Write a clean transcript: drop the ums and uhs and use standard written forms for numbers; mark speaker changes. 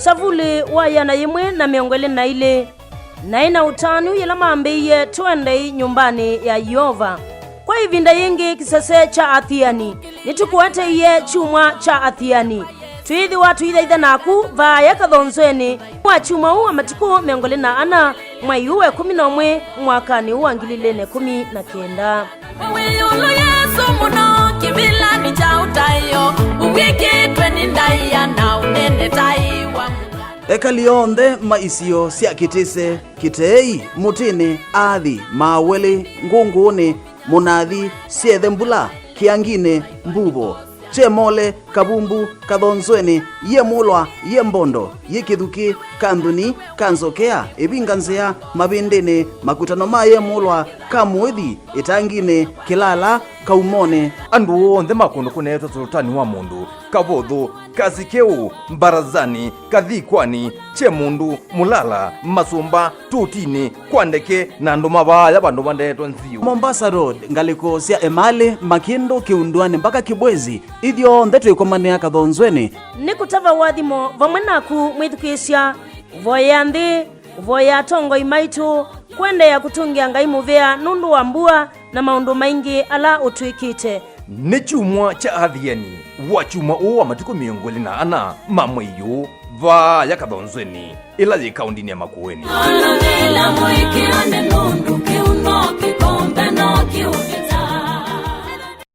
Speaker 1: savuli wa yana yimwe na miongole na ile na ina utanu yela maambiye tuende nyumbani ya Yehova. Kwa hivinda yingi kisese cha Athiani nitukuete iye chumwa cha Athiani tuithi watu idha naku vaya Kathonzweni wa chuma uwa matiku miongole na ana mwai uwe 11 mwakani uwa ngililene 19.
Speaker 2: Weyulu Yesu muno kibila ni chautayo uwikitwe ni ndaiya na unene taiwa
Speaker 3: ekalionde maisio sia kitise kitei mutini athi mawele ngunguni munathi siethe mbula kiangine mbubo chemole kabumbu Kathonzweni ye mulwa ye mbondo ye kithuki kanthuni kanzokea ebinganzea mabindini makutano ma ye mulwa kamwethi itangine kilala kaumone
Speaker 4: andu onthe makundu kunetwa sultani wa mundu kabothu kasikeu mbarazani kathikwani chemundu mulala masumba tutini kwandeke na andu mabaya bandu bandetwa nziu
Speaker 3: Mombasa Road ngaliko sia emale makindo kiundwani mpaka Kibwezi ithio nthe twikomania Kathonzweni
Speaker 1: ni kutava Uathimo vamwe naku mwithukisya voya nthi voya tongo imaitu kwende ya kutungia ngai muvea nundu wa mbua na maundu maingi ala utwikite
Speaker 4: ni chumwa cha Athiani wa chuma uwa matiku miongole na ana mamweyu vaya Kathonzweni ila ye kaundini ya Makueni
Speaker 2: Ala nila mwiki ane nundu kiuno kikombe no kiuni